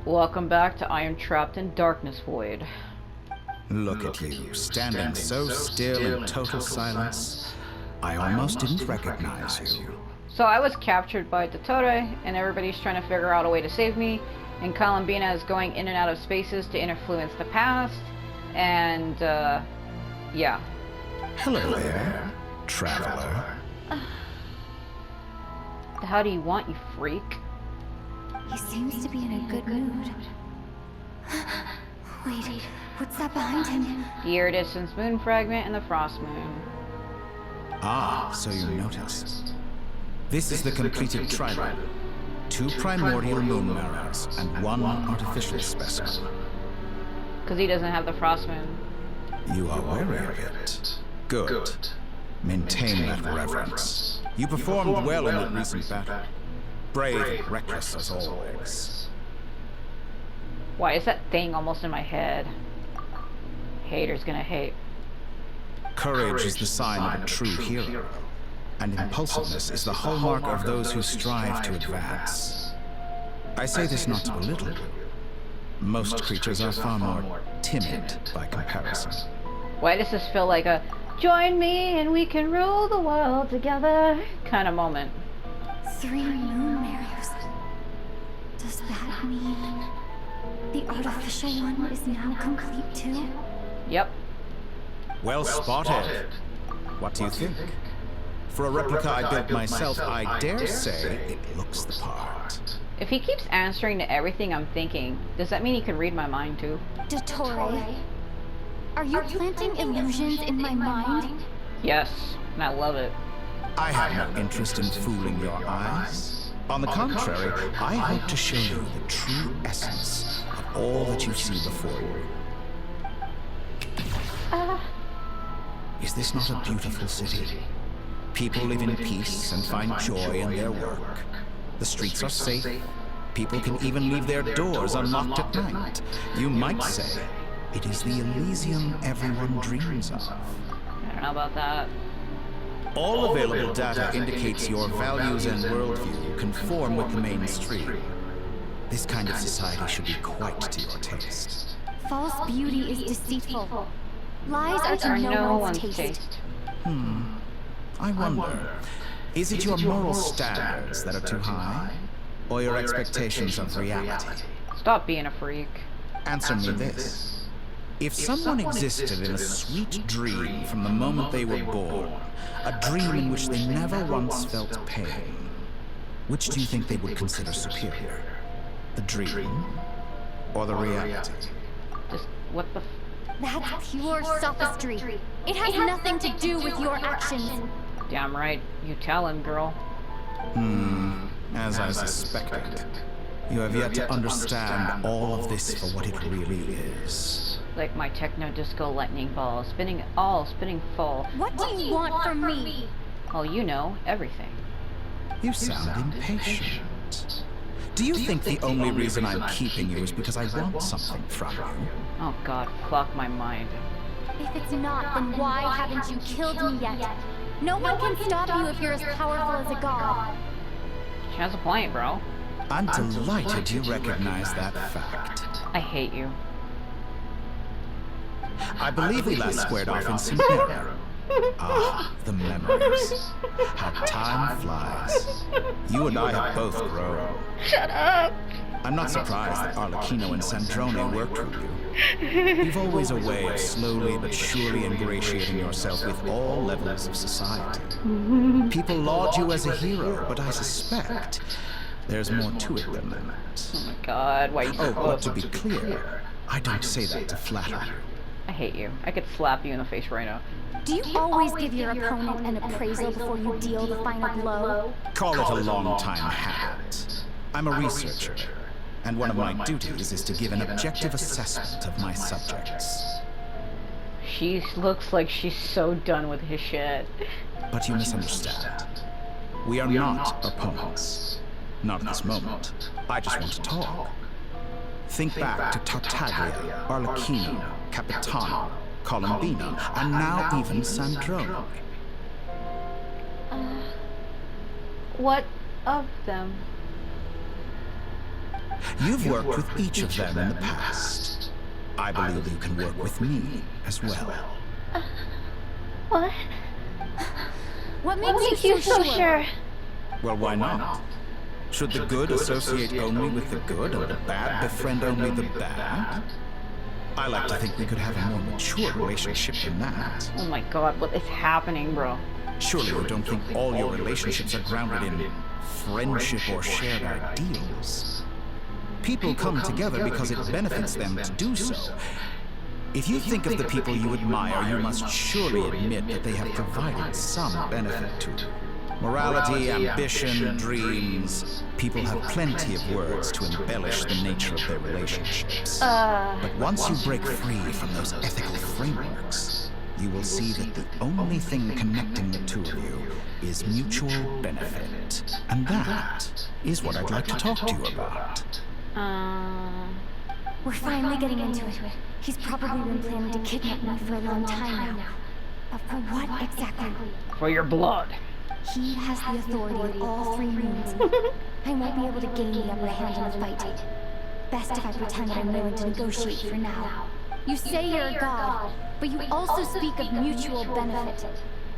Welcome back to I Am Trapped in Darkness Void. Look at you, standing so still in total silence. I almost didn't recognize you. So I was captured by Dottore, and everybody's trying to figure out a way to save me, and Columbina is going in and out of spaces to influence the past, and, yeah. Hello there, traveler. How do you want, you freak? He seems to be in a good mood. Wait, what's that behind him? The iridescent moon fragment and the frost moon. Ah, so you noticed. This is the completed trilobite. 2 primordial moon mirrors and 1 artificial specimen. Because he doesn't have the frost moon. You are wary of it. Good. Maintain that reverence. You performed well in that recent battle. Brave and reckless as always. Why is that thing almost in my head? Haters gonna hate. Courage is the sign of a true hero, and impulsiveness is the hallmark of those who strive to advance. I say this not to belittle you. Most creatures are far more timid by comparison. Why does this feel like a join me and we can rule the world together kind of moment? 3 moon mirrors. Does that mean the artificial one is now complete too? Yep. Well spotted. What do you think? For a replica I built myself, I dare say it looks the part. If he keeps answering to everything I'm thinking, does that mean he can read my mind too? Dottore, are you planting illusions in my mind? Yes, and I love it. I have no interest in fooling your eyes. On the contrary, I hope to show you the true essence of all that you see before you. Is this not a beautiful city? People live in peace and find joy in their work. The streets are safe. People can even leave their doors unlocked at night. You might say it is the Elysium everyone dreams of. I don't know about that. All available data indicates your values and worldview conform with the mainstream. This kind of society should be quite to your taste. False beauty is deceitful. Lies are to no one's taste. I wonder, is it your moral standards that are too high? Or your expectations of reality? Stop being a freak. Answer me this. If someone existed in a sweet dream from the moment they were born, a dream in which they never once felt pain, which do you think they would consider superior? The dream or the reality? Just, what the That's pure sophistry. It has nothing to do with your actions. Damn right. You tell him, girl. As I suspected. You have yet to understand all of this for what it really is. Like my techno-disco lightning ball, spinning full. What do you want from me? Oh, you know, everything. You sound impatient. Do you think the only reason I'm keeping you is because I want something from you? Oh god, fuck my mind. If it's not, then why haven't you killed me yet? No one can stop you if you're as powerful as a god. She has a point, bro. I'm delighted you recognize that fact. I hate you. I believe we last squared off in Columbina. Ah, the memories. How time flies. You and I have both grown. Shut up! I'm not surprised that Arlecchino and Sandrone worked with you. You've always a way of slowly but surely ingratiating yourself with all levels of society. People laud you as a hero, but I suspect there's more to it than that. Oh my god, why are you so Oh, but close? to be clear, I don't say that to flatter you. I hate you. I could slap you in the face right now. Do you always give your opponent an appraisal before you deal the final blow? Call it a long-time habit. I'm a researcher, and one of my duties is to give an objective assessment of my subjects. She looks like she's so done with his shit. But you misunderstand. We are not opponents. Not at this moment. I just want to talk. Think back to Tartaglia, Arlecchino, Capitano, Columbina, and now even Sandrone. What of them? You've worked with each of them in the past. I believe you can work with me as well. What? What makes you so sure? Well, why not? Should the good associate only with the good and the bad befriend only the bad? I like to think we could have a more mature relationship than that. Oh my god, what is happening, bro? Surely you don't think all your relationships are grounded in friendship or shared ideals? People come together because it benefits them to do so. If you think of the people you admire, you must surely admit that they have provided some benefit to you. Morality, ambition, dreams. People have plenty of words to embellish the nature of their relationships. But once you break free from those ethical frameworks, you will see that the only thing connecting the two of you is mutual benefit. And that is what I'd like to talk to you about. We're finally getting into it. He's probably been planning to kidnap me for a long time now. But for what exactly? For your blood. He has the authority of all three moons. I won't be able to gain the upper hand in the fight. Best if I pretend that I'm willing to negotiate for now. You say you're a god, but you also speak of mutual benefit.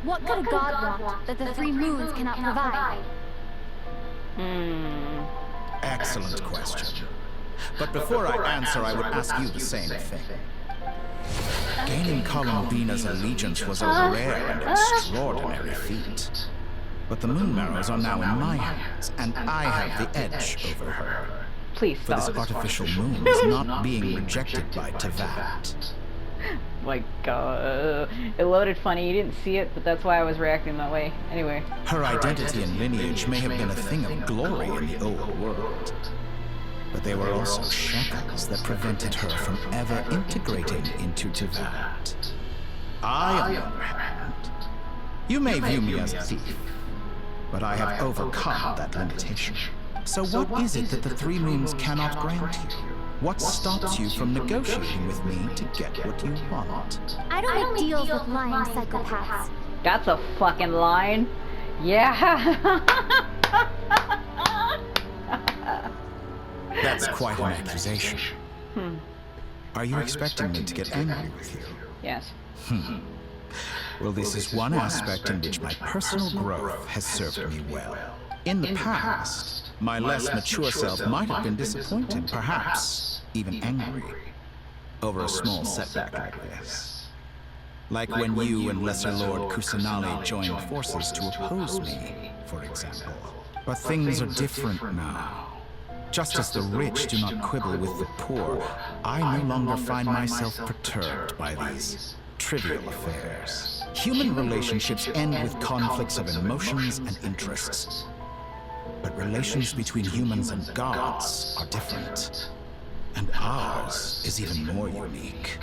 What could a god want that the three moons cannot provide? Excellent question. But before I answer, I would ask you the same thing. Gaining Columbina's allegiance was a rare and extraordinary feat. But the Moon Marrows are now in my hands, and I have the edge over her. Please For stop. this artificial moon is not being rejected by Tevat. My god. It loaded funny. You didn't see it, but that's why I was reacting that way. Anyway. Her identity and lineage may have been a thing of glory in the old world. But they were also shackles that prevented her from ever integrating into Tevat. I, on the other hand, you may view me as a thief, but I have overcome that limitation. So what is it that the three moons cannot grant you? What stops you from negotiating with me to get what you want? I don't make deals with lying psychopaths. That's a fucking line. Yeah. That's quite an accusation. Are you expecting me to get angry with you? Yes. Well, this is one aspect in which my personal growth has served me well. In the past, my less mature self might have been disappointed, perhaps even angry, over a small setback like this. Like when you and Lesser Lord Kusanali joined forces to oppose me, for example. But things are different now. Just as the rich do not quibble with the poor, I no longer find myself perturbed by these trivial affairs. Human relationships end with conflicts of emotions and interests. But relations between humans and gods are different. And ours is even more unique.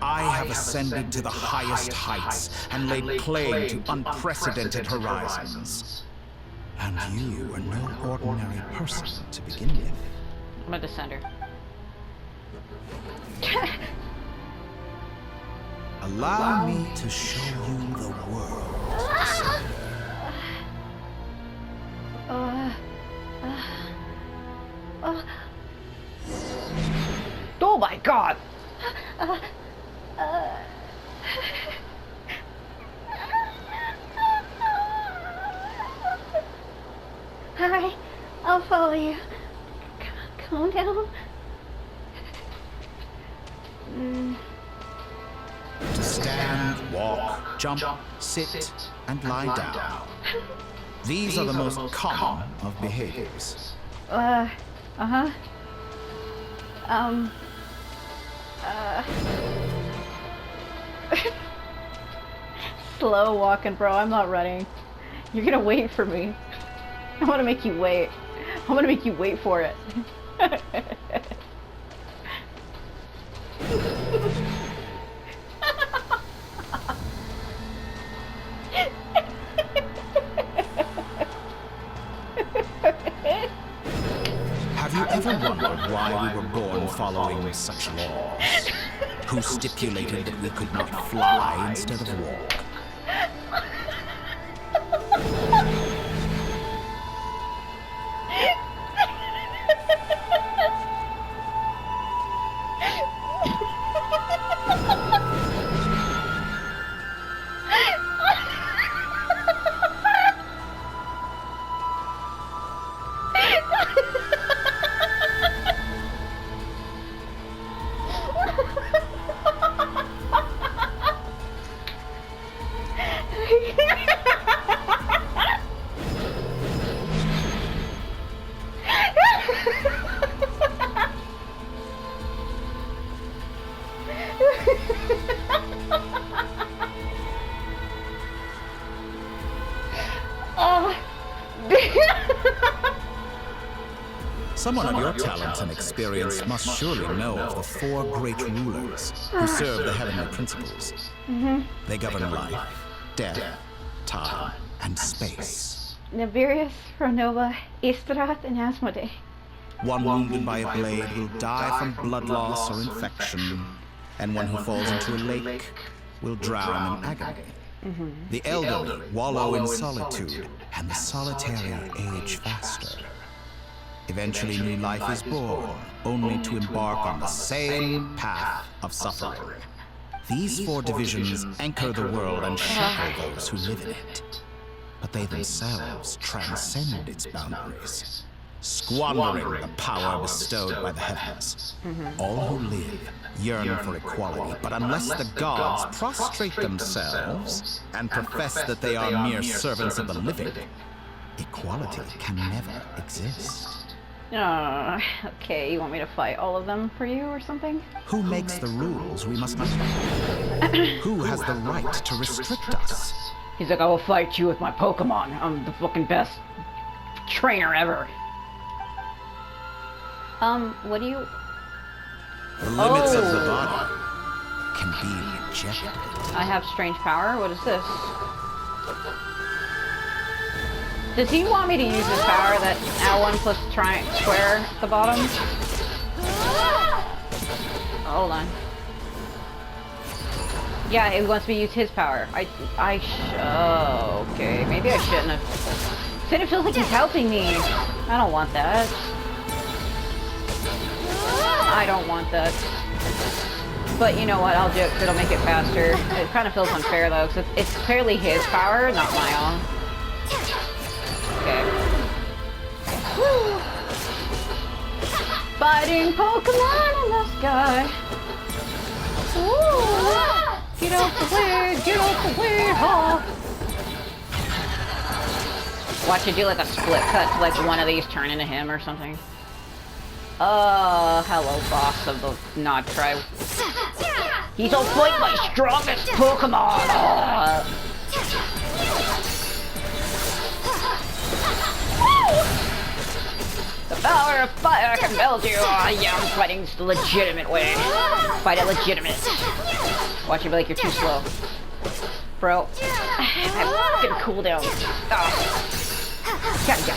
I have ascended to the highest heights and laid claim to unprecedented horizons. And you are no ordinary person to begin with. I'm a descender. Allow me to show you the world, Descender. Oh my god! Alright, I'll follow you. Calm down. To stand, walk, jump, sit, and lie down. These are the most common of behaviors. Slow walking, bro. I'm not running. You're gonna wait for me. I want to make you wait. I want to make you wait for it. Have you ever wondered why we were born following such laws? Who stipulated that we could not fly instead of walk? Someone of your talent and experience must surely know of the 4 great rulers who serve the heavenly principles. They govern life, death, time, and space. Nibirius, Renova, Istarath, and Asmodee. One wounded by a blade will die from blood loss or infection, and one who falls into a lake will drown in agony. The elderly wallow in solitude, and the solitary age faster. Eventually new life is born, only to embark on the same path of suffering. These 4 divisions anchor the world and shackle those who live in it. But they themselves transcend its boundaries, squandering the power bestowed by the heavens. All who live yearn for equality, but unless the gods prostrate themselves and profess that they are mere servants of the living, equality can never exist. Okay, you want me to fight all of them for you or something? Who makes the rules we must know? Who has the right to restrict us? He's like, I will fight you with my Pokemon. I'm the fucking best trainer ever. What do you... The limits of the body can be rejected. I have strange power? What is this? Does he want me to use his power that L1 plus square at the bottom? Hold on. Yeah, he wants me to use his power. Oh, okay. Maybe I shouldn't have. Then it feels like he's helping me. I don't want that. I don't want that. But you know what? I'll do it because it'll make it faster. It kind of feels unfair though, because it's clearly his power, not my own. Okay. Woo. Fighting Pokemon in the sky. Ooh. Get off the way, get off the way, huh? Watch it do like a split cut to like one of these turn into him or something. Hello boss of the Nod tribe. He's all fight my strongest Pokemon! The power of fire compels you! Yeah, I'm fighting the legitimate way. Fight it legitimate. Watch it be like you're too slow. Bro. I'm fucking cooldown. Gotcha.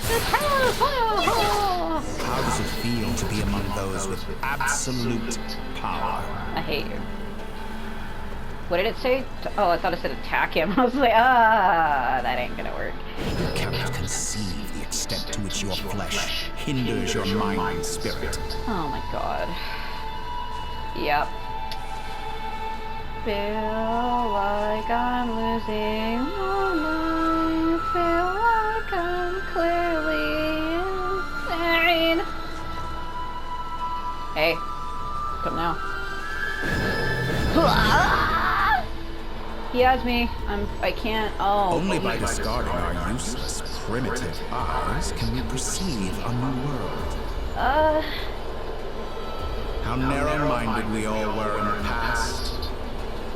The power of fire! How does it feel to be among those with absolute power? I hate you. What did it say? Oh, I thought it said attack him. I was like, that ain't gonna work. You cannot conceive the extent to which your flesh hinders your mind and spirit. Oh my god. Yep. Feel like I'm losing my mind. Feel like I'm clearly insane. Hey, come now. He has me. I can't. Oh. Only by discarding our useless, primitive eyes can we perceive a new world. How narrow-minded we all were in the past.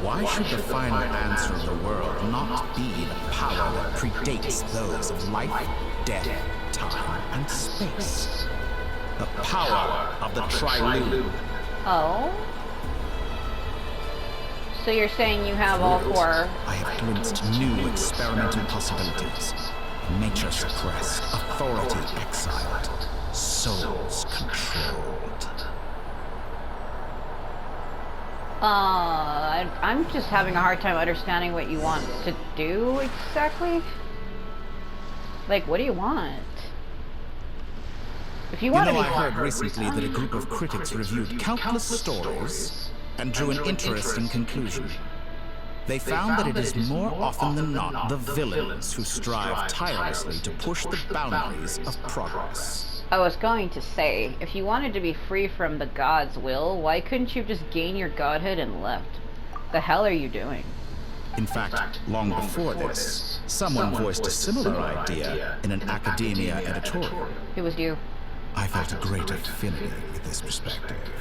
Why should the final answer of the world not be the power that predates those of life, death, time, and space? The power of the Trilume. Oh? So you're saying you have all 4? I have glimpsed new experimental possibilities. Nature suppressed, authority exiled, souls controlled. I'm just having a hard time understanding what you want to do exactly. Like, what do you want? If you want to be... I heard recently that a group of critics reviewed countless stories and drew an interesting conclusion. They found that it is more often than not the villains who strive tirelessly to push the boundaries of progress. I was going to say, if you wanted to be free from the god's will, why couldn't you just gain your godhood and left? The hell are you doing? In fact, long before this, someone voiced a similar idea in an academia editorial. It was you. I felt a great affinity with this perspective.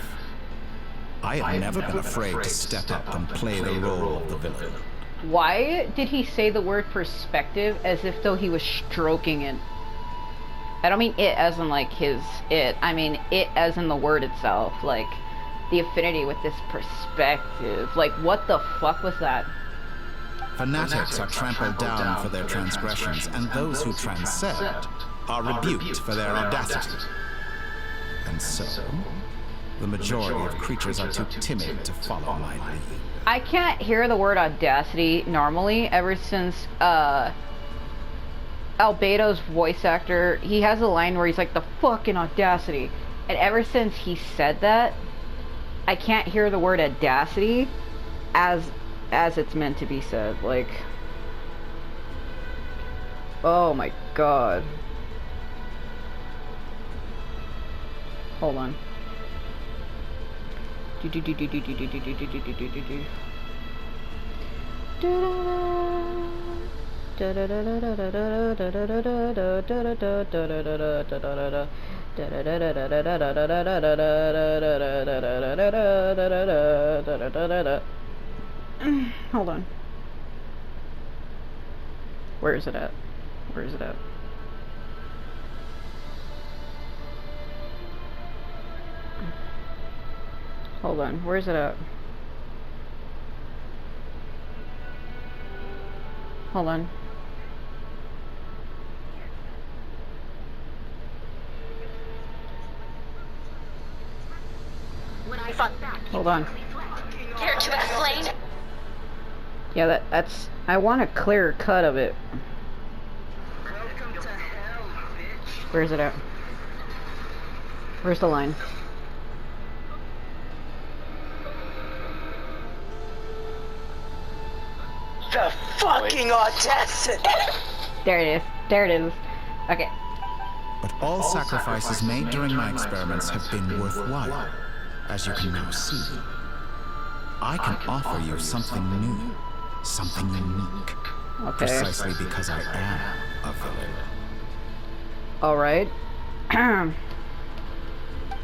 I have never been afraid to step up and play the role of the villain. Why did he say the word perspective as if though he was stroking it? I don't mean it as in like his it. I mean it as in the word itself. Like the affinity with this perspective. Like what the fuck was that? Fanatics are trampled down for their transgressions, and those who transcend are rebuked for their audacity. And so, the majority of creatures are too timid to follow my lead. I can't hear the word audacity normally ever since Albedo's voice actor, he has a line where he's like, the fucking audacity. And ever since he said that, I can't hear the word audacity as it's meant to be said. Like, oh my god. Hold on. Hold on. Where is it at? Where is it at? Hold on. Where is it at? Hold on. Hold on. Care to explain? Yeah, that's. I want a clearer cut of it. Where is it at? Where's the line? The fucking audacity! There it is. There it is. Okay. But all sacrifices made during my experiments have been worthwhile, as you can now see. I can offer you something new, something unique, Okay. precisely because I am a villain. Alright.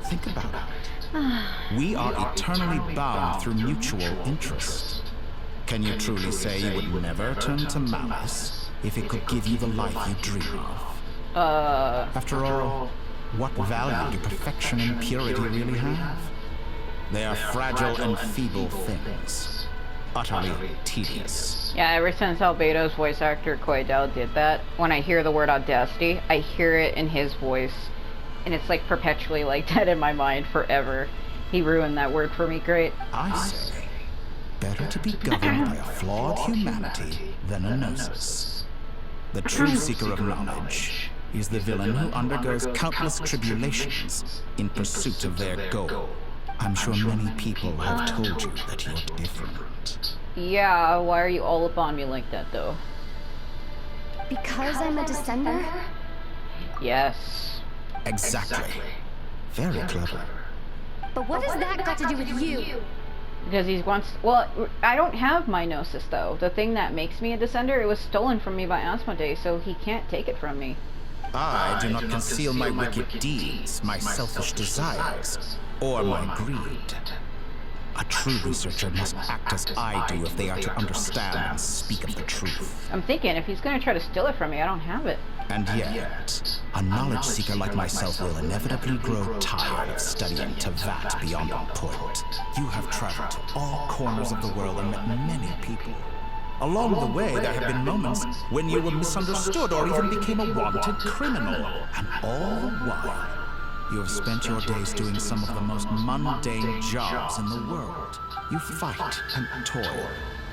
Think about it. We are eternally bound through mutual interest. Can you truly say you would never turn to malice if it could give you the life you dream of? After all, what value do perfection and purity really have? They are fragile and feeble things, utterly tedious. Yeah, ever since Albedo's voice actor Koidel did that, when I hear the word audacity, I hear it in his voice, and it's like perpetually like that in my mind forever. He ruined that word for me, great. I say, better to be governed by a flawed humanity than a gnosis. The true seeker of knowledge is the villain who undergoes countless tribulations in pursuit of their goal. I'm sure many people have told you that you're different. Yeah, why are you all up on me like that, though? Because I'm a descender? Yes. Exactly. Very clever. But what has that got to do with you? Because he wants... Well, I don't have my gnosis, though. The thing that makes me a descender, it was stolen from me by Asmodee, so he can't take it from me. I do not conceal my wicked deeds, my selfish desires, or my greed. A true researcher must act as I do if they are to understand and speak of the truth. I'm thinking, if he's going to try to steal it from me, I don't have it. And yet, a knowledge seeker like myself will inevitably grow tired of studying to that beyond a point. You have traveled to all corners of the world and met many people. Along the way, there have been moments when you were misunderstood or even became a wanted criminal. And all the while, you have spent your days doing some of the most mundane jobs in the world. You fight and toil,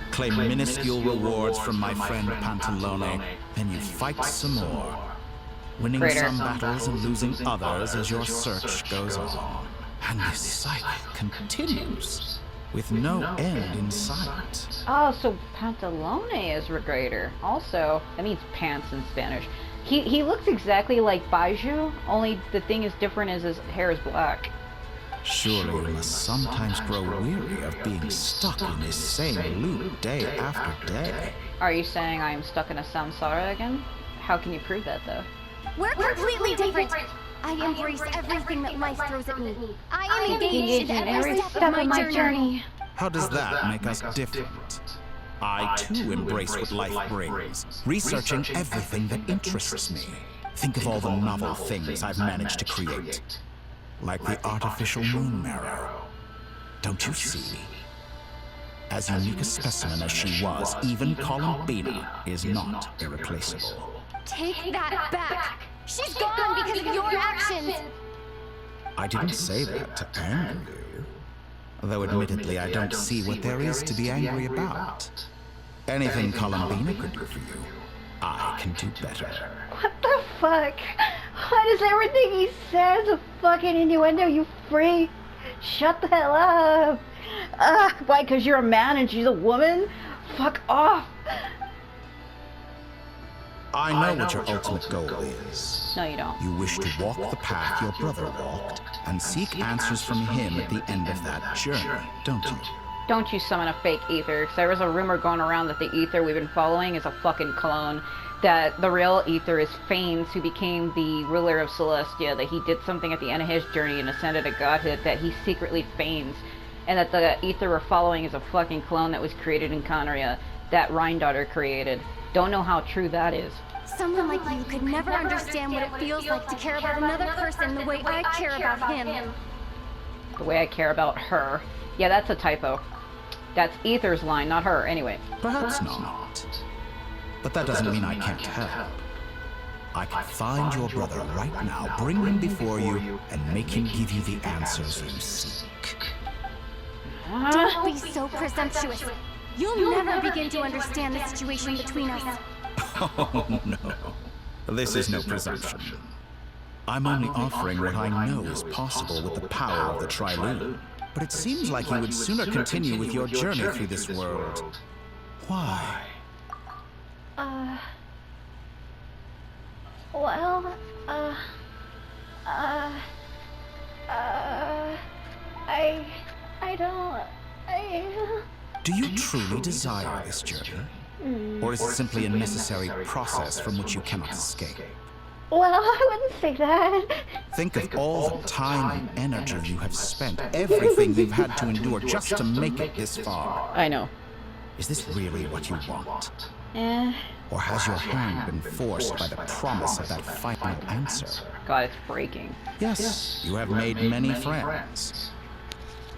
claim minuscule rewards from my friend Pantalone, then you fight some more, winning Traitor. some battles and losing others as your search goes on. And this cycle continues, with no end in sight. Oh, so Pantalone is Regrader. Also, that means pants in Spanish. He looks exactly like Baiju, only the thing is different is his hair is black. Surely you must sometimes grow weary of being stuck in this same loop day after day. Are you saying I am stuck in a samsara again? How can you prove that, though? We're completely different. I embrace everything that life throws at me. I am engaged in every step of my journey. How does that make us different? I too embrace what life brings, researching everything that interests me. Think of all the novel things I've managed to create. Like the artificial moon marrow. Don't you see? As unique a specimen as she was, even Columbina is not irreplaceable. Take that back! She's gone because of your actions! I didn't say that to anger you. Though admittedly, I don't see what there is to be angry about. Anything Columbina could do for you, I can do better. What the fuck? Why does everything he says a fucking innuendo, you freak? Shut the hell up! Why, because you're a man and she's a woman? Fuck off! I know what your ultimate goal is. No, you don't. You wish to walk the path your brother walked, and seek answers from him at the end of that journey, don't you? Don't you summon a fake ether, because there was a rumor going around that the ether we've been following is a fucking clone. That the real ether is Phanes, who became the ruler of Celestia, that he did something at the end of his journey and ascended to godhood, that he secretly feigns, and that the ether we're following is a fucking clone that was created in Conria, that Dottore created. Don't know how true that is. Someone like you could never understand what it feels like to care about another person the way I care about him. The way I care about her. Yeah, that's a typo. That's Ether's line, not her. Anyway. Perhaps not. But that doesn't mean I can't help. I can find your brother right now, bring him before you, and make him give you the answers you seek. Don't be so presumptuous. You'll never begin to understand the situation between us. Oh, no. This is no presumption. I'm only offering what I know is possible with the power of the Trilune. But it seems like you would sooner continue with your journey through this world. Why? Well, Do you truly desire this journey? Or is it simply a necessary process from which you cannot escape? Well, I wouldn't say that. Think of all the time and energy you have spent, everything you've had to endure just to make it this far. I know. Is this really what you want? Eh. Or has your hand been forced by the promise of that final answer? God, it's breaking. Yes, you have made many friends.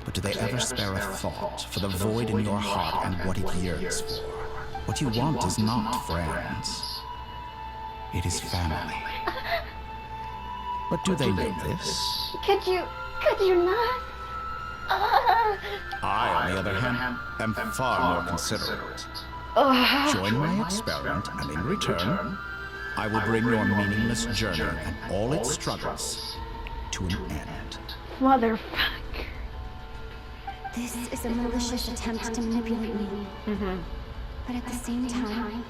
But do they ever spare a thought for the void in your heart and what it yearns for? What you want is not friends. It is family. But do they know this? Could you not? I, on the other hand, am far more considerate. Join my experiment, and in return, I will bring your meaningless journey and all its struggles to an end. Motherfucker. This is a malicious attempt to manipulate me. But at the same time,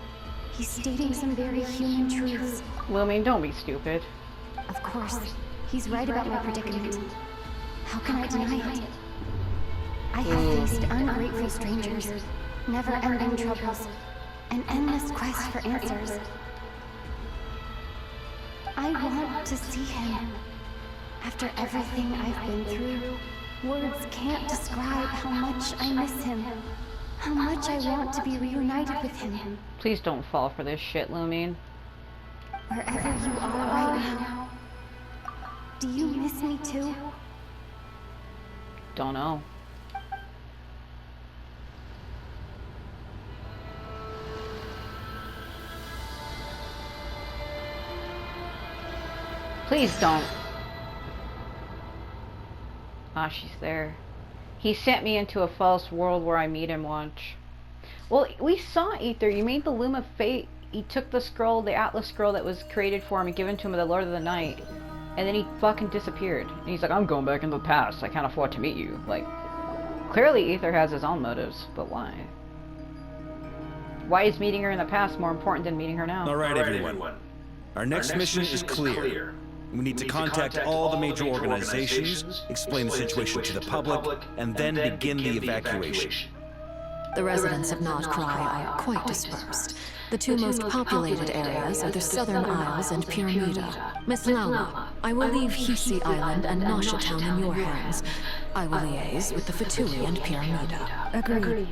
he's stating some very human truths. Lumine, don't be stupid. Of course, he's right about my predicament. How can I deny it? I have faced ungrateful strangers, never-ending troubles, an endless quest for answers. I want to see him. After everything I've been through, words can't describe how much I miss him. How much I want to be reunited with him. Please don't fall for this shit, Lumine. Wherever you are right now, do you miss me too? Don't know. Please don't. Ah, she's there. He sent me into a false world where I meet him once. Well, we saw Ether. You made the Loom of Fate. He took the scroll, the Atlas scroll that was created for him and given to him by the Lord of the Night. And then he fucking disappeared. And he's like, I'm going back into the past. I can't afford to meet you. Like, clearly Ether has his own motives, but why? Why is meeting her in the past more important than meeting her now? All right, everyone. Our next mission is clear. We need to contact all the major organizations, explain the situation to the public, and then begin the evacuation. The residents of Nod Cry are quite dispersed. The two most populated areas are the Southern Isles and Pyramida. Miss Lauma, I will leave Hisi Island and Nasha Town in your hands. I will liaise with the Fatui and Pyramida. Agreed.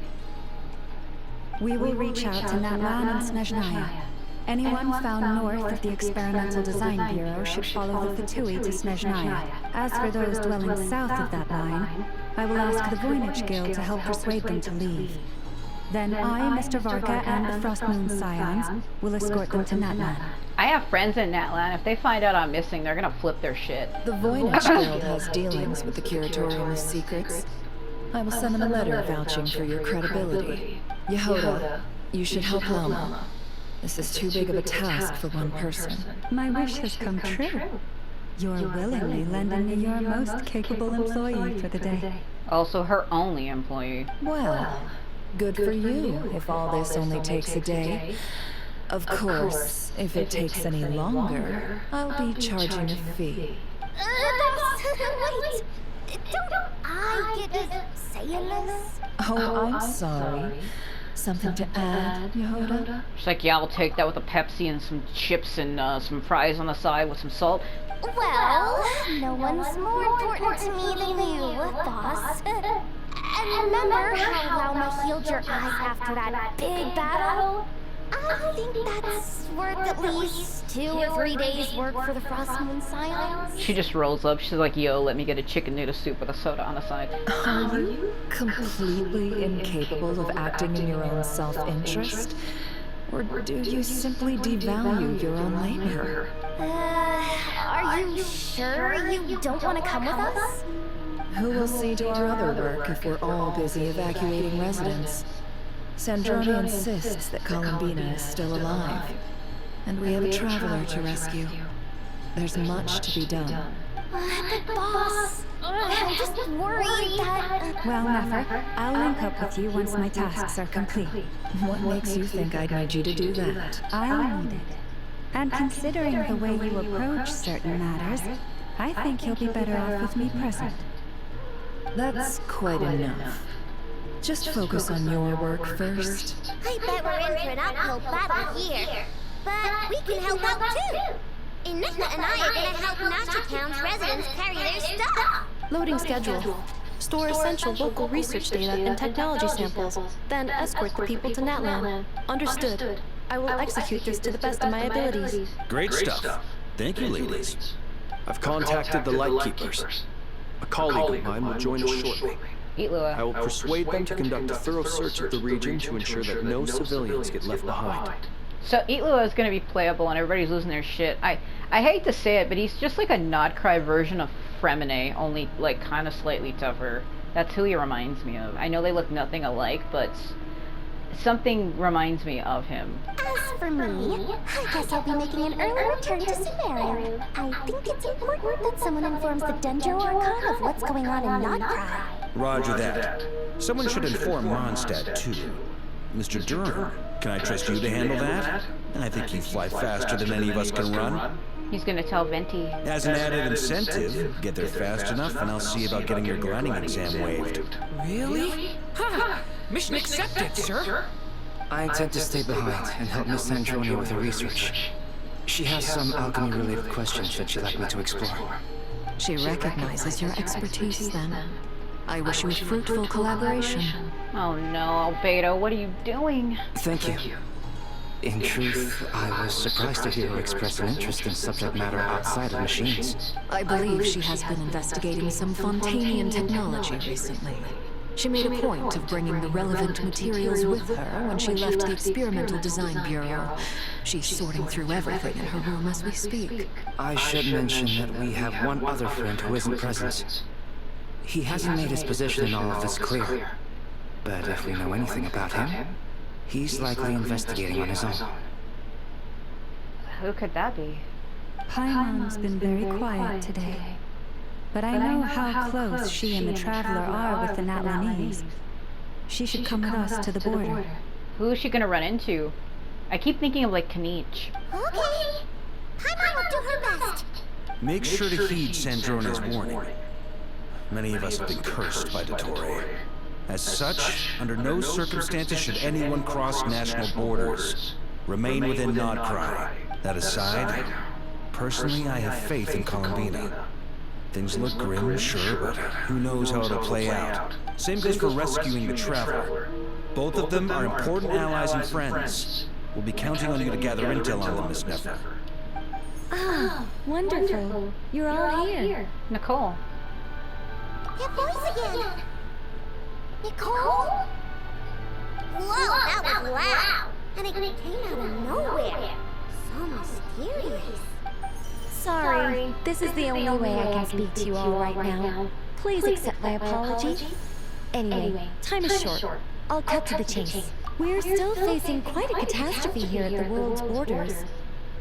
We will reach out to Natlan and Snezhnaya. Anyone found north of the Experimental Design Bureau should follow the Fatui to Snezhnaya. As for those dwelling south of that line, I will ask the Voynich Guild to help persuade them to leave. Then I, Mr. Varka, and the Frostmoon Scions will escort them to Natlan. I have friends in Natlan. If they find out I'm missing, they're gonna flip their shit. The Voynich Guild has dealings with the Curatorium of Secrets. I will send them a letter vouching for your credibility. Yehoda, you should help Lama. This is too big of a task for one person. My wish has come true. You're willingly lending me your most capable employee for the day. Also her only employee. Well, good for you if all this only takes a day. Of course, if it takes any longer, I'll be charging a fee. Wait! Don't I get to say this? Oh, I'm sorry. Something to add, Yehoda? She's like, yeah, I'll take that with a Pepsi and some chips and some fries on the side with some salt. Well, no one's more important to me than you, boss. And remember how Lauma healed your eyes after that big battle? I think that's worth at least 2 or 3 days' work for the Frostmoon Scions. She just rolls up. She's like, yo, let me get a chicken noodle soup with a soda on the side. Are you completely incapable of acting in your own self-interest? Or do you simply devalue your own labor? Are you sure you don't want to come with us? Who will see to our other work if we're all busy evacuating residents? Sandrone insists that Columbina is still alive, and we have a traveler to rescue. There's much to be done. But boss, I'm just worried that... Well, Nefer, I'll link up with you once my tasks are complete. What makes you think I'd need you to do that? I'll need it. And considering the way you approach certain matters, I think you'll be better off with me present. That's quite enough. Just focus on your work first. I bet we're in for an uphill battle here. But we can help out too. Enigma and I are gonna help Nashatown's residents carry their stuff. Loading schedule. Store essential local research data and technology samples, then escort the people to Natlan. Understood. I will execute this to the best of my abilities. Great stuff. Thank you, ladies. I've contacted the Lightkeepers. A colleague of mine will join us shortly. I will persuade them to conduct a thorough search of the region to ensure that no civilians get left behind. So Itlua is going to be playable and everybody's losing their shit. I hate to say it, but he's just like a Nodcry version of Fremine, only like kind of slightly tougher. That's who he reminds me of. I know they look nothing alike, but something reminds me of him. As for me, I guess I'll be making an early return to Sumeru. I think it's important that someone informs the Dendro Archon of what's going on in Nodcry. Roger that. Someone should inform Mondstadt, too. Mr. Durham, can I trust you to handle that? I think you fly faster than any of us can run. He's gonna tell Venti. As an added incentive, get there fast enough and I'll see about getting your grinding exam waived. Really? Ha! Mission accepted, sir. I intend to stay behind and help Miss Sandrone with her research. She has some alchemy-related questions that she'd like me to explore. She recognizes your expertise, then. I wish you a fruitful collaboration. Oh no, Albedo, what are you doing? Thank you. In truth, I was surprised to hear her express an interest in subject matter outside of machines. I believe she has been investigating some Fontanian technology recently. She made a point of bringing the relevant materials with her when she left the Experimental Design Bureau. She's sorting through everything in her room as we speak. I should mention that we have one other friend who isn't present. He hasn't made his position in all of this clear. But if we know anything about him, he's likely investigating on his own. Who could that be? Paimon's been very quiet today. But I know how close she and the Traveler are with the Natlanese. She should come with us to the border. Who is she gonna run into? I keep thinking of like Kanich. Okay. Paimon will do her best. Make sure to heed Sandrone's warning. Many of us have been cursed by Dottore. As such, under no circumstances should anyone cross national borders. Remain within Nodcry. That aside, personally I have faith in Columbina. Things look grim, sure, but who knows how it'll play out. Same goes for rescuing the Traveler. Both of them are important allies and friends. We'll be counting on you to gather intel on them, Miss Nefer. Ah, wonderful. You're all here. Nicole. That voice again. Nicole? Whoa, that was loud. And it came out of nowhere. So mysterious. Sorry, this is the only way I can speak to you all right now. Please accept my apology. Anyway, time is short. I'll cut to the chase. We're still facing quite a catastrophe here at the world's borders.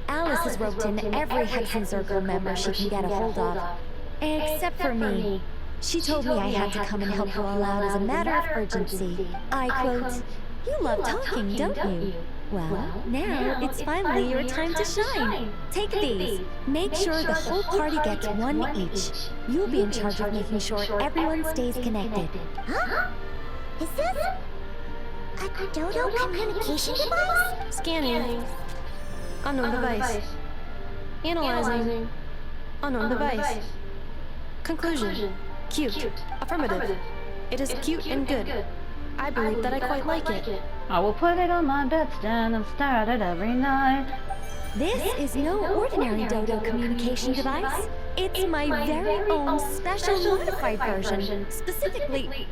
Alice has roped in every Hexen Circle member she can get a hold of. Except for me. She told me I had to come and help her all out as a matter of urgency. I quote, "You love talking, don't you? Well, now it's finally your time to shine. Take these. Make sure the whole party gets one each. You'll be in charge of making sure everyone stays connected." Huh? Is this a Dodo communication device? Scanning. Unknown device. Analyzing. Unknown device. Conclusion. Cute. Affirmative. It is cute and good. I believe that I quite like it. I will put it on my bedstand and stare at it every night. This is no ordinary Dodo communication device. It's my very own special modified version, specifically...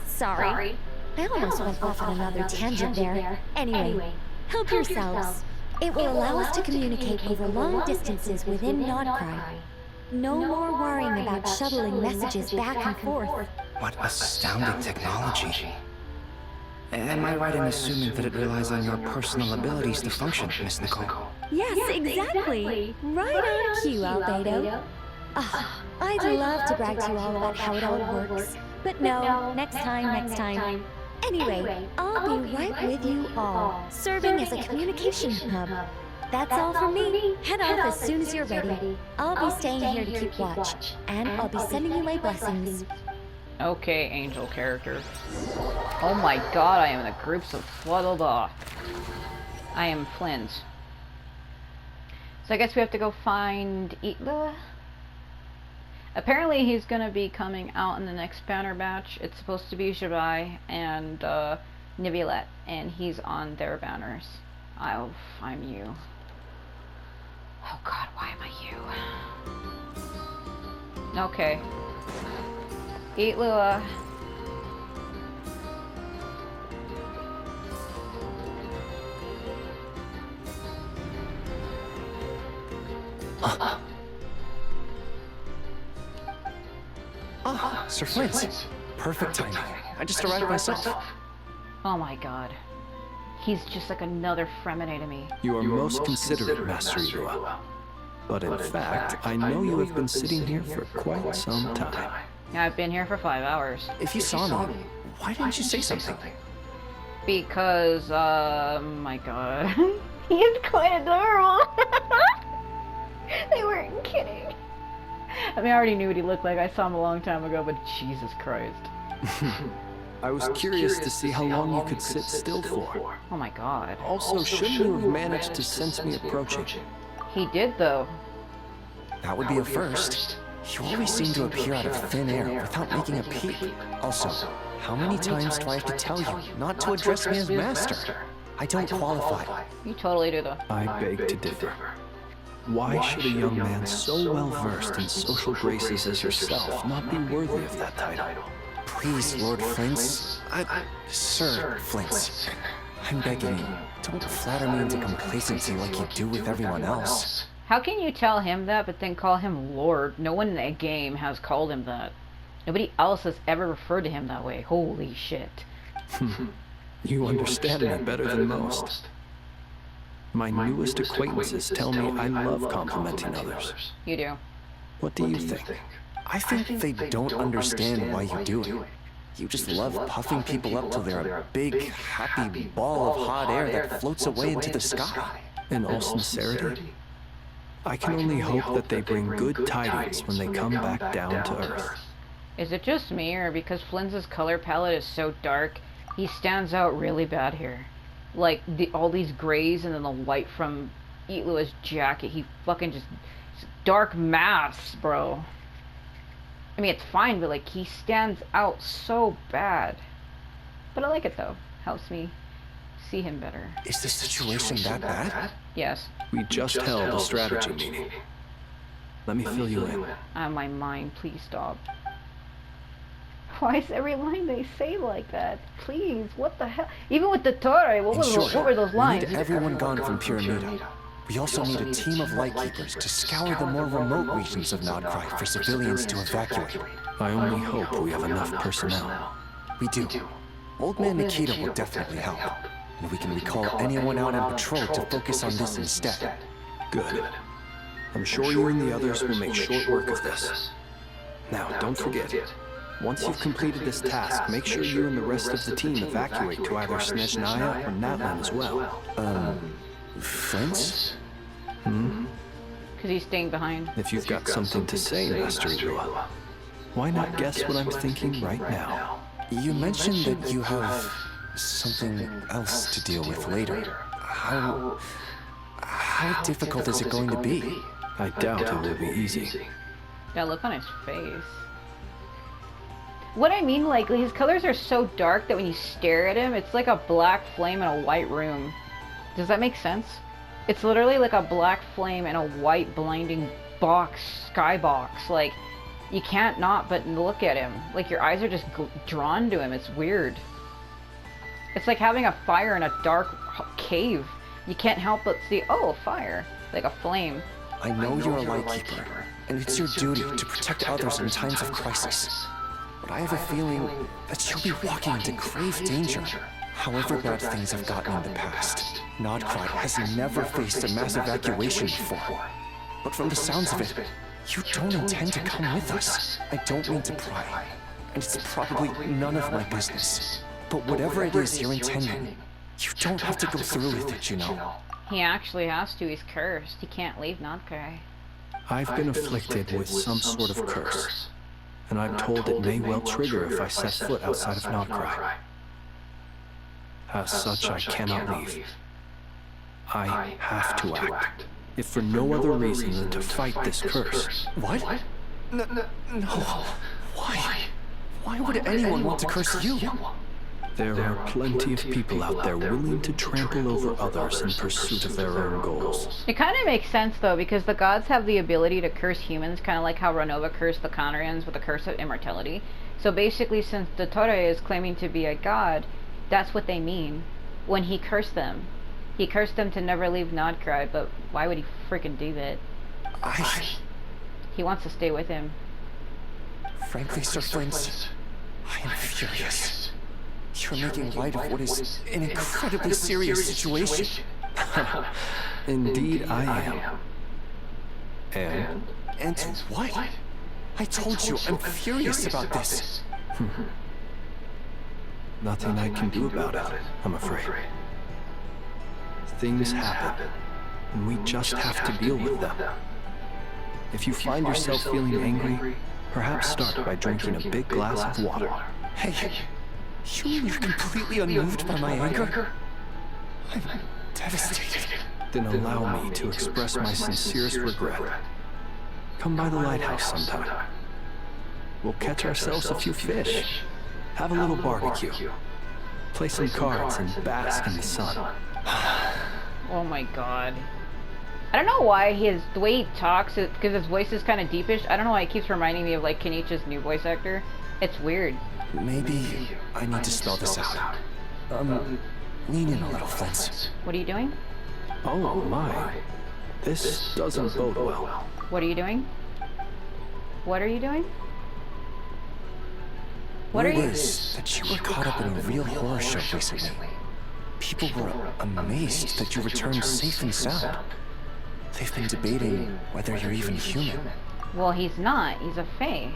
Sorry. I almost went off on another tangent there. Anyway, help yourselves. It will allow us to communicate over long distances within Nodcry. No more worrying about shuttling messages back and forth. What astounding technology. Am I right in assuming that it relies on your personal abilities to function, Miss Nicole? Yes, exactly. Right on cue, Albedo. I'd love to brag to you all about how it all works. But no, next time. Anyway, I'll be right with you all, serving as a communication hub. That's all from me. Head off as soon as you're ready. I'll be staying here to keep watch, and I'll be sending you my blessings. Okay, angel character. Oh my god, I am in the groups of Fluddleda. I am Flint. So I guess we have to go find Itla. Apparently he's gonna be coming out in the next banner batch. It's supposed to be Jabai and Nivilet, and he's on their banners. I'll find you. Oh god, why am I you? Okay. Itla. Sir Flint. Perfect timing. I just arrived myself. Oh my god. He's just like another Fremine to me. You are most considerate, Master Ilua. But in fact, I know you have been sitting here for quite some time. Yeah, I've been here for 5 hours. If you saw me, why didn't you say something? Because, my god. He is quite adorable. They weren't kidding. I mean, I already knew what he looked like. I saw him a long time ago, but Jesus Christ. I was curious to see how long you could sit still for. Oh my god. Also, shouldn't you have managed to sense me approaching? He did, though. That would be a first. You always seem to appear out of thin air without making a peep. Also, how many times do I have to tell you not to address me as Master? I don't qualify. You totally do, though. I beg to differ. Why should a young man so well versed in social graces as yourself not be worthy of that title? Please, Lord Flint's. Sir Flint's. I'm begging you, don't flatter me into complacency like you do with everyone else. How can you tell him that, but then call him Lord? No one in the game has called him that. Nobody else has ever referred to him that way. Holy shit. You understand me better than most. My newest acquaintances tell me I love complimenting others. You do. What do you think? I think they don't understand why you do it. You just love puffing people up till they're a big, happy ball of hot air that floats away into the sky. In all sincerity, I can only hope that they bring good tidings when they come back down to Earth. Is it just me, or because Flynn's color palette is so dark, he stands out really bad here? Like, all these grays and then the white from Itlua's jacket, he fucking just dark mass, bro. I mean, it's fine, but like, he stands out so bad. But I like it though. Helps me see him better. Is the situation that bad? Yes. We just held a strategy meeting. Let me fill you in. My mind, please stop. Why is every line they say like that? Please, what the hell? Even with Dottore, what were those lines? We need everyone gone from Pyramida. We also need a team of lightkeepers to scour the more remote regions of Nodcry for civilians to evacuate. I only hope we have enough personnel. We do. Old Man Nikita will definitely help. And we can recall anyone out on patrol to focus on this instead. Good. I'm sure you and the others will make short work of this. Now, don't forget, once you've completed this task, make sure you and the rest of the team evacuate to either Snezhnaya or Natlan as well. Flint? Because he's staying behind. If you've got something to say, Master Irua, why not guess what I'm thinking right now? You mentioned that you have something else to deal with later. How difficult is it going to be? I doubt it will be easy. That look on his face. What I mean, like, his colors are so dark that when you stare at him, it's like a black flame in a white room. Does that make sense? It's literally like a black flame in a white blinding box, skybox. Like, you can't not but look at him. Like, your eyes are just drawn to him. It's weird. It's like having a fire in a dark cave. You can't help but see, oh, fire. Like a flame. I know you're a lightkeeper, and it's your duty to protect others in times of crisis. But I have a feeling that you'll be walking into grave danger. However bad things have gotten in the past, Nodcry has never faced a mass evacuation before. But from the sounds of it, you don't intend to come with us. I don't mean to pry, and it's probably none of my business. But whatever it is you're intending, you don't have to go through with it, you know. He actually has to. He's cursed. He can't leave Nodcry. I've been afflicted with some sort of curse, and I'm told it may well trigger if I set foot outside of Nodcry. As such, I cannot leave. I have to act, if for no other reason than to fight this curse. What? No. Why? Why would anyone want to curse you? There are plenty of people out there willing to trample over others in pursuit of their own goals. It kind of makes sense, though, because the gods have the ability to curse humans, kind of like how Renova cursed the Conarians with the curse of immortality. So basically, since Dottore is claiming to be a god, that's what they mean when he cursed them. He cursed them to never leave Nodcry, but why would he freaking do that? He wants to stay with him. Frankly, Sir Flint, I am furious. You're making light of what is an incredibly serious situation. Indeed, I am. And what? I told you, I'm furious about this. Nothing I can do about it, I'm afraid. Things happen, and we just have to deal with them. If you find yourself feeling angry, perhaps start by drinking a big glass of water. Hey, you mean you're completely unmoved by my anger? I'm devastated. Then allow me to express my sincerest regret. Come by the lighthouse sometime. We'll catch ourselves a few fish, have a little barbecue, play some cards, and bask in the sun. Oh my god. I don't know why the way he talks, because his voice is kind of deepish, I don't know why it keeps reminding me of like Kenichi's new voice actor. It's weird. Maybe I need to spell this out. Lean in a little, Flint. What are you doing? Oh my. This doesn't bode well. What are you doing? What are you doing? What are you... Word is that you were caught up in a real horror show recently. People were amazed that you returned safe and sound. They've been debating whether you're even human. Well, he's not. He's a fae.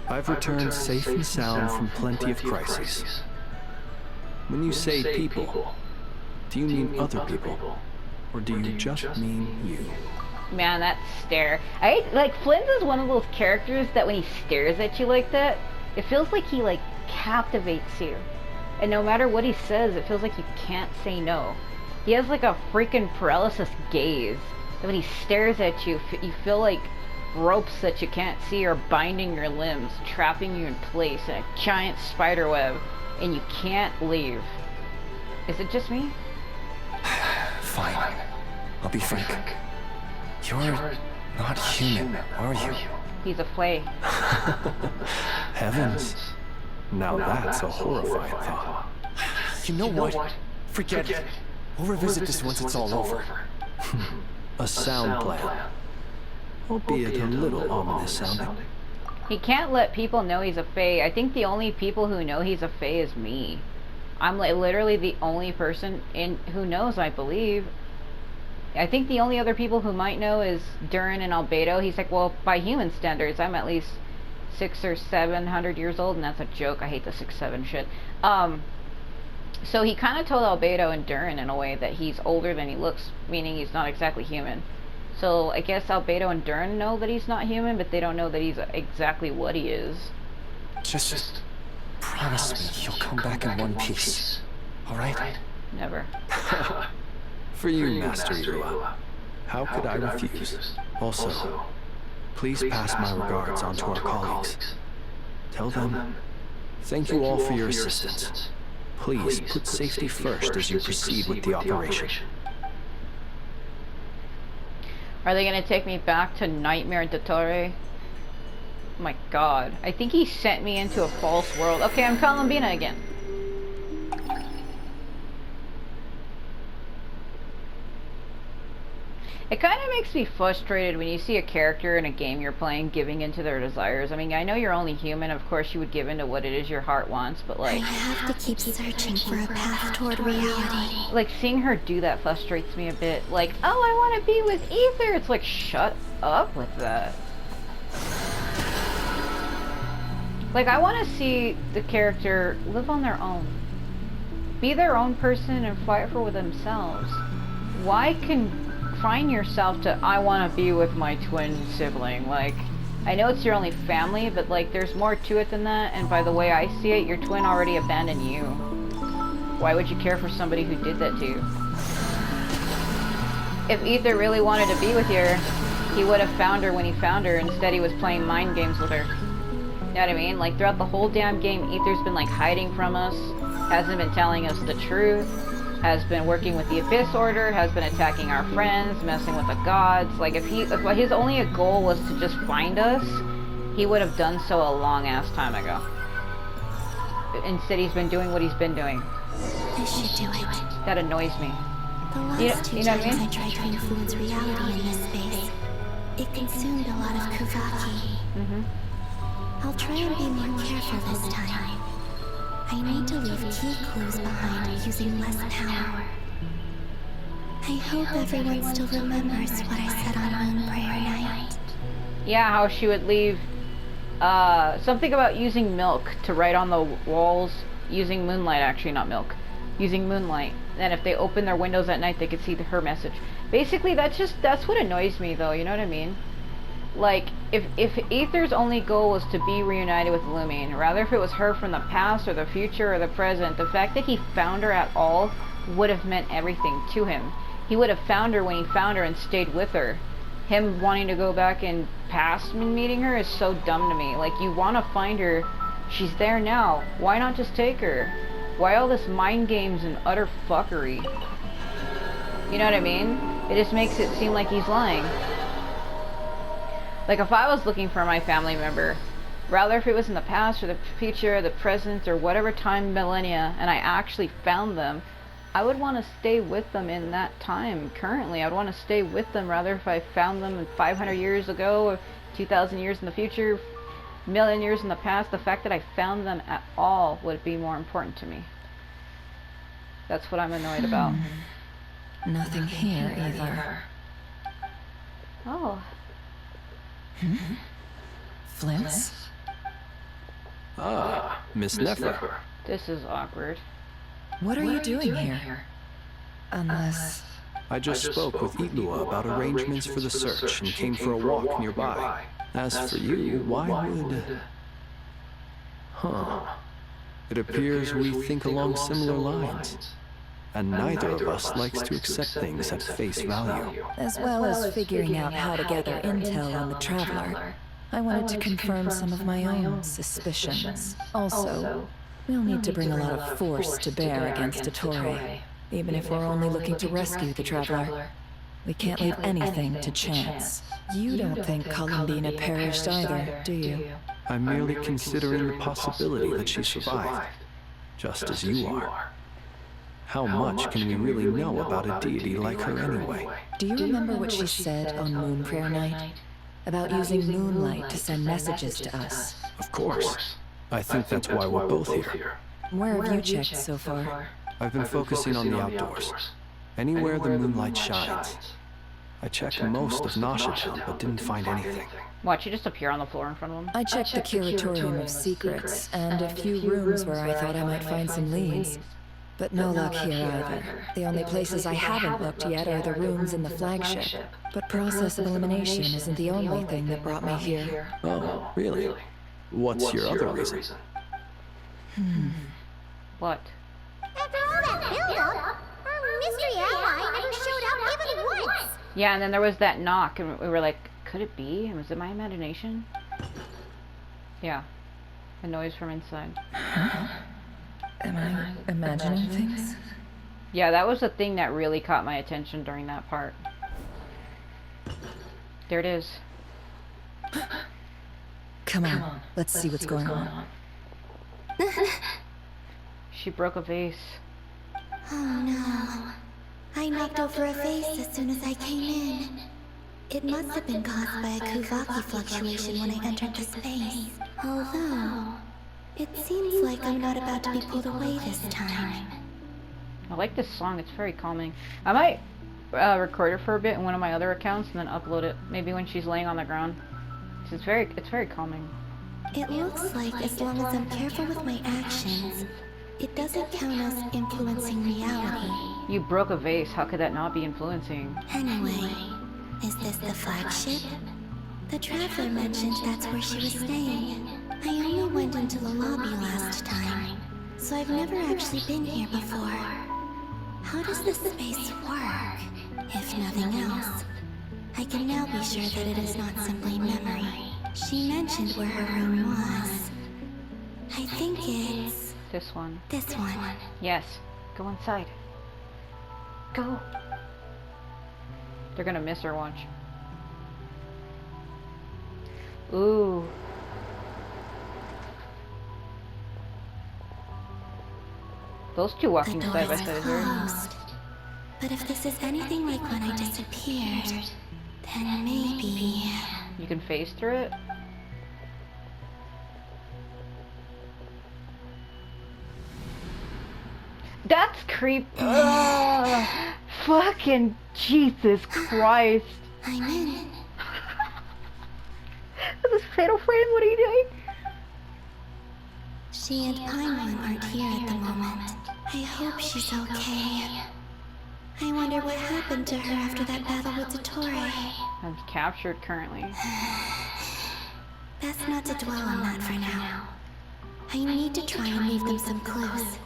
I've returned safe and sound from plenty of crises. When you say people, do you mean other people? Or do you just mean you? Man, that stare. Flint is one of those characters that when he stares at you like that, it feels like he, like, captivates you. And no matter what he says, it feels like you can't say no. He has, like, a freaking paralysis gaze. That when he stares at you, you feel like ropes that you can't see are binding your limbs, trapping you in place in a giant spider web, and you can't leave. Is it just me? Fine. I'll be frank. You're not human, are you? He's a flay. Heavens. Now that's a horrifying thought. You know what? Forget it. We'll revisit this once it's all over. A sound plan. Albeit a little ominous sounding. He can't let people know he's a fae. I think the only people who know he's a fae is me. I'm like literally the only person who knows, I believe. I think the only other people who might know is Durin and Albedo. He's like, well, by human standards, I'm at least 600 or 700 years old, and that's a joke. I hate the 6'7" shit. So he kind of told Albedo and Durin in a way that he's older than he looks, meaning he's not exactly human. So I guess Albedo and Durin know that he's not human, but they don't know that he's exactly what he is. Just promise me you'll come back in one piece, alright? Never. For you, Master Ilua. How could I refuse? Also, please pass my regards on to our colleagues. Tell them, thank you all for your assistance. Please put safety first as you proceed with the operation. Are they gonna take me back to Nightmare and Dottore? Oh my god. I think he sent me into a false world. Okay, I'm Columbina again. It kind of makes me frustrated when you see a character in a game you're playing giving into their desires. I mean, I know you're only human, of course you would give into what it is your heart wants, but like... I have to keep searching for a path toward reality. Like, seeing her do that frustrates me a bit. Like, oh, I want to be with Ether! It's like, shut up with that. Like, I want to see the character live on their own. Be their own person and fight for themselves. Why confine yourself to, I want to be with my twin sibling? Like, I know it's your only family, but like, there's more to it than that, and by the way I see it, your twin already abandoned you. Why would you care for somebody who did that to you? If Ether really wanted to be with you, he would have found her when he found her. Instead, he was playing mind games with her. You know what I mean? Like, throughout the whole damn game, Ether's been like hiding from us, hasn't been telling us the truth, has been working with the Abyss Order, has been attacking our friends, messing with the gods. Like, if his only goal was to just find us, he would have done so a long ass time ago. Instead, he's been doing what he's been doing. This should do it. That annoys me. The last two you know what I times mean? I tried to influence reality in this space, it consumed a lot of Kuvaki. I'll try and be more careful this time. I need to leave key clues behind using less power. I hope everyone still remembers what I said on Moon Prayer Night. Yeah, how she would leave something about using milk to write on the walls, using moonlight, actually not milk, using moonlight. And if they open their windows at night, they could see her message. Basically, that's what annoys me, though, you know what I mean? Like, if Ether's only goal was to be reunited with Lumine, rather if it was her from the past or the future or the present, the fact that he found her at all would have meant everything to him. He would have found her when he found her and stayed with her. Him wanting to go back in past and meeting her is so dumb to me. Like, you want to find her, she's there now. Why not just take her? Why all this mind games and utter fuckery? You know what I mean? It just makes it seem like he's lying. Like, if I was looking for my family member, rather if it was in the past or the future or the present or whatever time millennia, and I actually found them, I would want to stay with them in that time currently. I would want to stay with them rather if I found them 500 years ago or 2,000 years in the future, million years in the past. The fact that I found them at all would be more important to me. That's what I'm annoyed about. Nothing here either. Oh. Flints? Ah, Miss Nefer. This is awkward. What are you doing here? Unless... I just spoke with Ilua about arrangements for the search and came for a walk nearby. As for you, why would... It appears we think along similar lines. And neither of us likes to accept things at face value. As well as figuring out how to gather intel on the Traveler, I wanted to confirm some of my own suspicions. Also, we'll need to bring a lot of force to bear against Dottore. even if we're only looking to rescue the Traveler. We can't leave anything to chance. You don't think Columbina perished either, do you? I'm merely considering the possibility that she survived, just as you are. How much can we really know about a deity like her anyway? Do you remember what she said on Moon Prayer Night? About using moonlight to send messages to us? Of course. I think that's why we're both here. Where have you checked so far? I've been focusing on the outdoors. Anywhere the moonlight shines. I checked most of Noshatown, but didn't find anything. Watch you just appear on the floor in front of him. I checked the Curatorium of Secrets, and a few rooms where I thought I might find some leads. But no luck here either. The only places I haven't looked yet are the rooms in the flagship. But process of elimination isn't the only thing that brought me here. Oh, really? What's your other reason? What? After all that build-up, our mystery ally never showed up even once. Yeah, and then there was that knock, and we were like, could it be? Was it my imagination? Yeah. A noise from inside. Am I imagining things? Yeah, that was the thing that really caught my attention during that part. There it is. Come on, let's see what's going on. She broke a vase. Oh no. I knocked over a vase as soon as I came in. It must have been caused by a Kuvaki fluctuation when I entered the space. Although, it seems like I'm not about to be pulled away this time. I like this song, it's very calming. I might record it for a bit in one of my other accounts and then upload it, maybe when she's laying on the ground. It's very calming. It looks like as long as I'm careful with my actions, it doesn't count as influencing reality. You broke a vase, how could that not be influencing? Anyway, is this the flagship? The Traveler mentioned that's where she was staying. I only went into the lobby last time, so I've never actually been here before. How does this space work? If nothing else, I can now be sure that it is not simply memory. She mentioned where her room was. I think it's... This one. This one. Yes. Go inside. Go. They're gonna miss her, watch. Ooh. Those two walking side by side here. But if this is anything like when I disappeared, then maybe... You can phase through it? That's creep. Ugh, fucking Jesus Christ. I'm in. This fatal frame, what are you doing? She and Paimon aren't here at the moment. I hope she's okay. I wonder what happened to her after that battle with Dottore. I'm captured currently. Best not to dwell on that for now. I need to try and leave them some clues.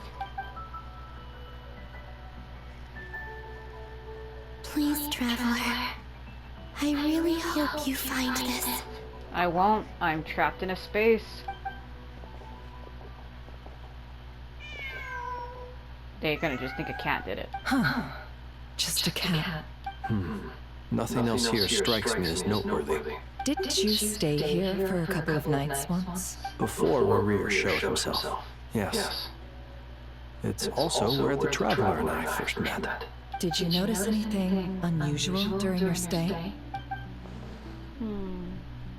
Please, Traveler. I really hope you find this. I won't. I'm trapped in a space. They're gonna just think a cat did it. Huh. Just a cat. Nothing else here strikes me as noteworthy. Didn't you stay here for a couple of nights once? Before Warir showed himself. Yes. It's also where the Traveler and I first met. Did you notice anything unusual during your stay?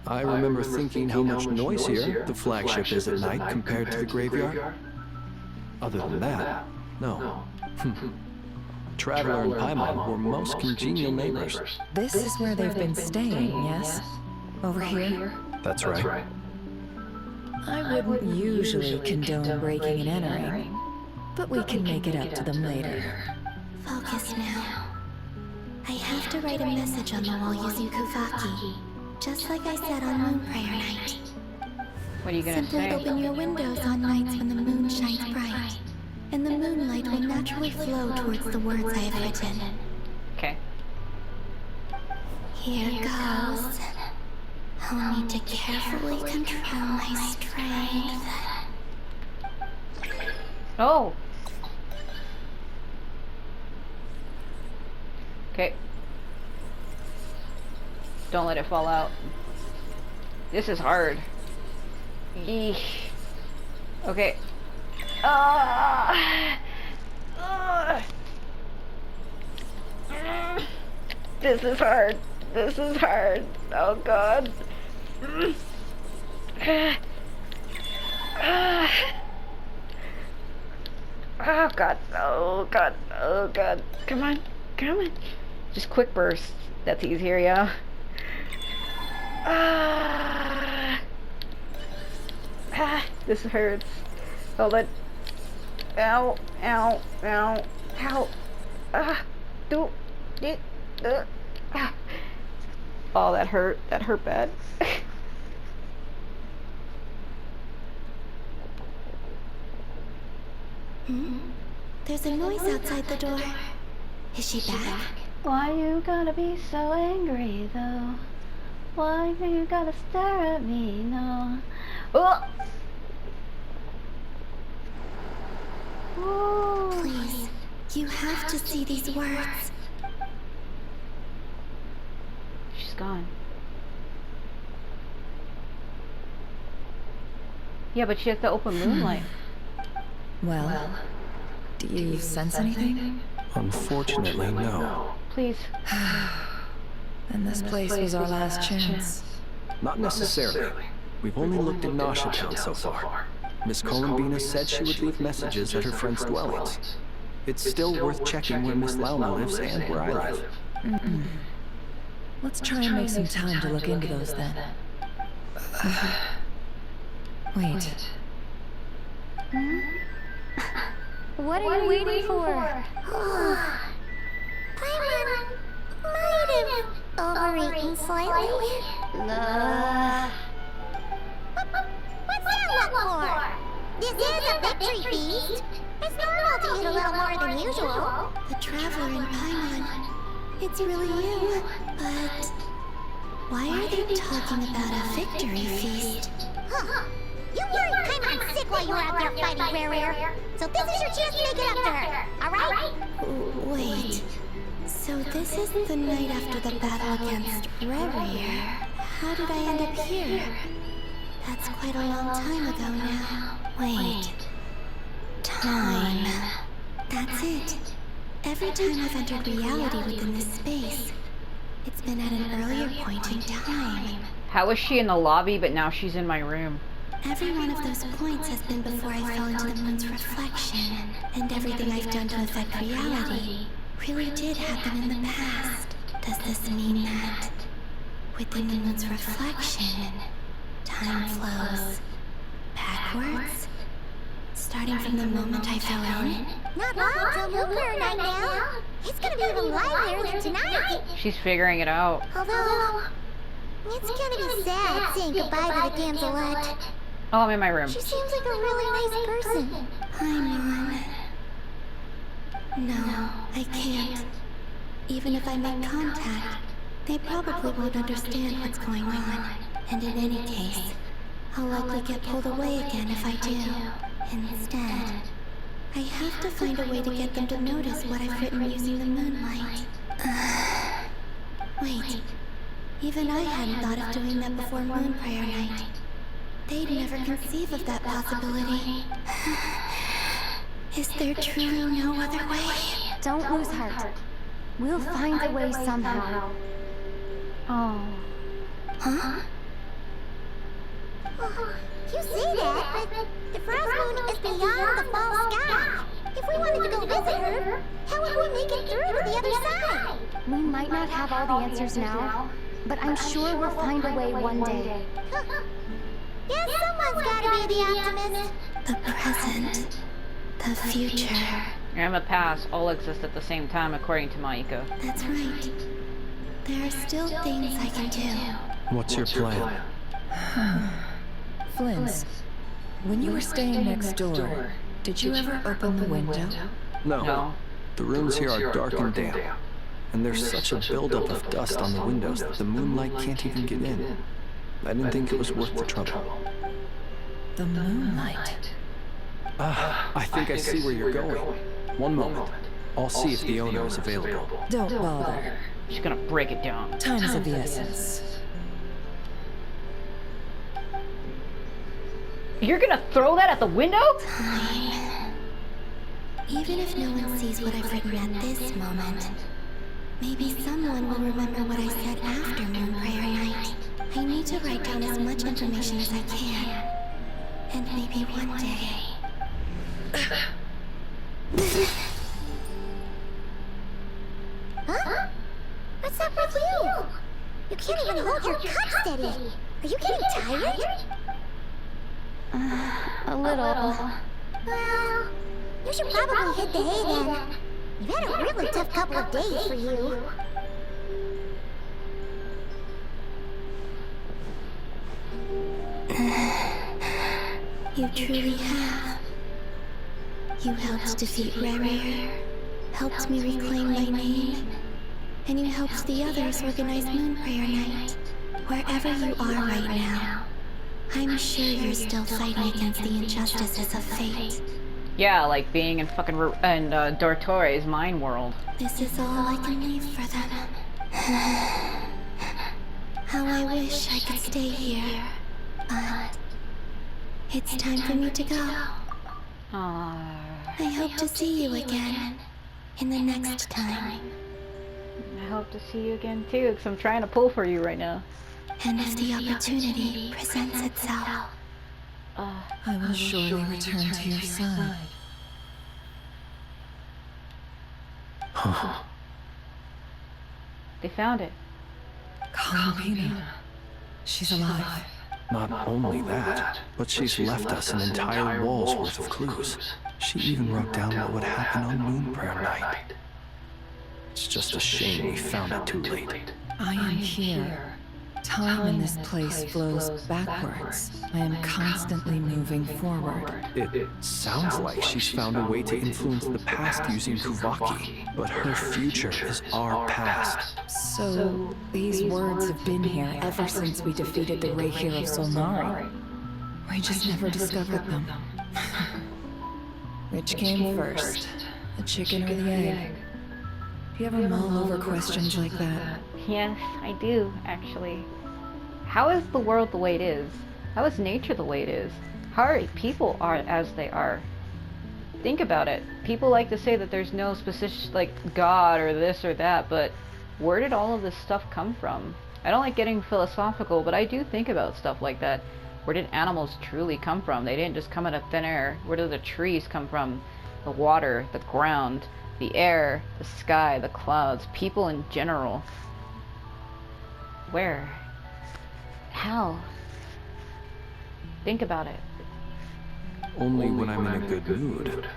I remember thinking how much noisier the flagship is at night compared to the graveyard. Other than that, no. Traveler and Paimon were most congenial neighbors. This is where they've been staying, yes? Over here? That's right. I wouldn't usually condone breaking and entering, but we can make it up to them later. Focus now. I have to write a message on the wall using Kuvaki, just like I said on Moon Prayer Night. What are you gonna Simply say? open your windows on nights when the moon shines bright, and the moonlight will naturally flow towards the words I have written. Okay. Here goes. I'll need to carefully control my strength. Oh! Okay. Don't let it fall out. This is hard. Yeesh. Okay. This is hard. This is hard. Oh god. Oh god. Oh god. Oh god. Come on. Come on. Just quick bursts. That's easier, yeah. This hurts. Hold it. Ow. Ow. Ow. Ow. Do it. Oh, that hurt. That hurt bad. There's a noise outside the door. Is she back? Why you gotta be so angry, though? Why you gotta stare at me, no? Oh! Please, you have to see these words. She's gone. Yeah, but she has the open moonlight. Well, do you sense anything? Unfortunately, no. Please. And this place was our last chance. Not necessarily. We've only looked in Nasha Town so far. Miss Columbina said she would leave messages at her friends' dwellings. It's still worth checking where Miss Lauma lives and where I live. Let's try and make some time to look into those then. Wait. What are you waiting for? Paimon might have overeaten slightly. What's that look for? This is a victory feast. It's normal to eat a little more than usual. The Traveler in Paimon. It's really you. But why are they talking about a victory feast? Huh. You weren't Paimon sick while you were out there fighting Rare. So this is your chance to make it up to her, alright? Wait. So this is the night after the battle against Rare. How did I end up here? That's quite a long time ago now. Wait. Time. That's it. Every time I've entered reality within this space, it's been at an earlier point in time. How was she in the lobby, but now she's in my room? Every one of those points has been before I fell into the moon's reflection, and everything I've done to affect reality really did happen in the past. Does this mean that within the moon's reflection, time flows backwards? Starting from the moment I fell in? Not long till Moon Prayer Night now. It's gonna be even livelier than tonight. She's figuring it out. Although, it's gonna be sad saying goodbye to the Damselette. Oh, I'm in my room. She seems like a really nice person. Paimon. No, I can't. Even if I make contact, they probably won't understand what's going on. And in any case, I'll likely get pulled away again if I do. Instead, I have to find a way to get them to notice what I've written using the moonlight. Wait, even I hadn't thought of doing that before Moon Prayer Night. They'd never conceive of that possibility. Is there truly no other way? Don't lose heart. We'll find a way somehow. Oh. Huh? You say that, but the Frost Moon is beyond the fall sky. If we wanted to go visit her, how would we make it through to the other side? We might not have all the answers now, but I'm sure we'll find a way one day. Yes, someone's gotta be the optimist. The present, the future. And the past all exist at the same time, according to Maiko. That's right. There are still things I can do. What's your plan? Flint, when you were staying next door, did you ever open the window? No. The rooms here are dark and damp. And there's such a buildup of dust on the windows that the moonlight can't even get in. I didn't think it was worth the trouble. The moonlight. I think I see where you're going. One moment. I'll see if the owner is available. Don't bother. She's gonna break it down. Time is of the essence. You're gonna throw that at the window? Fine. Even if no one sees what I've written at this moment, maybe someone will remember what I said after Moon Prayer Night. I need to write down as much information as I can. And maybe one day... Huh? What's up with you? You can't even hold your cup steady. Are you getting tired? A little. Well, you should probably hit the hay then. You've had a really tough couple of days for you. You truly have. You helped defeat Rere, helped me reclaim my name, and you helped the others organize Moon Prayer Night. Wherever you are right now, I'm sure you're still fighting against the injustices of fate. Yeah, like being in fucking Dortore's mind world. This is all I can leave for them. How I wish I could stay here, but it's time for me to go. I hope to see you again in the next time. I hope to see you again too, because I'm trying to pull for you right now. And if the opportunity presents itself, I will surely return to your side. They found it. Columbina. She's alive. Not only that, but she's left us an entire wall's worth of clues. She even wrote down what would happen on Moon Prayer Night. It's just a shame we found it too late. I am here. Time in this place flows backwards. I am constantly moving forward. It sounds like she's found a way to influence the past using Kuvaki, but her future is our past. So, these words have been here ever since we defeated the Reikir of Solnari. We just never discovered them. Which came first, the chicken or the egg? Do you ever mull over questions like that? Yes, I do, actually. How is the world the way it is? How is nature the way it is? How are people are as they are? Think about it. People like to say that there's no specific, like, God or this or that, but where did all of this stuff come from? I don't like getting philosophical, but I do think about stuff like that. Where did animals truly come from? They didn't just come out of thin air. Where did the trees come from? The water, the ground, the air, the sky, the clouds, people in general. Where? How? Think about it. Only when I'm in a good mood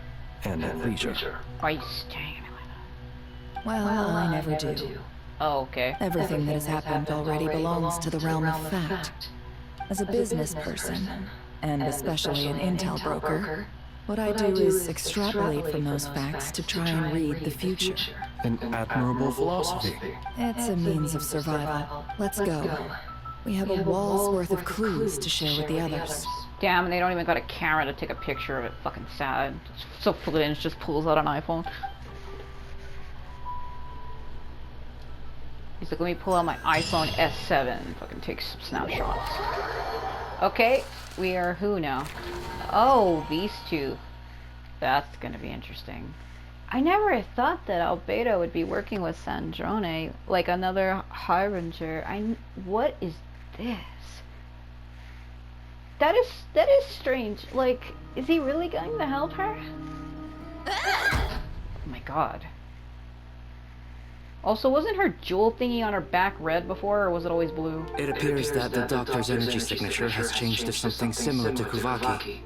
and at leisure. Why are you staring at me like that? Well, I never do. Oh, okay. Everything that has happened already belongs to the realm of fact. As a business person, and especially an intel broker, what I do is extrapolate from those facts to try and read the future. An admirable philosophy. It's a means of survival. Let's go. We have a wall's worth of clues to share with the others. Damn, and they don't even got a camera to take a picture of it. Fucking sad. So Flinch just pulls out an iPhone. He's like, let me pull out my iPhone S7 and fucking take some snapshots. Okay, we are who now? Oh, these two. That's gonna be interesting. I never thought that Albedo would be working with Sandrone, like another Harbinger. What is this? That is strange. Like, is he really going to help her? Oh my god. Also, wasn't her jewel thingy on her back red before, or was it always blue? It appears that the Doctor's energy signature has changed to something similar to Kuvaki.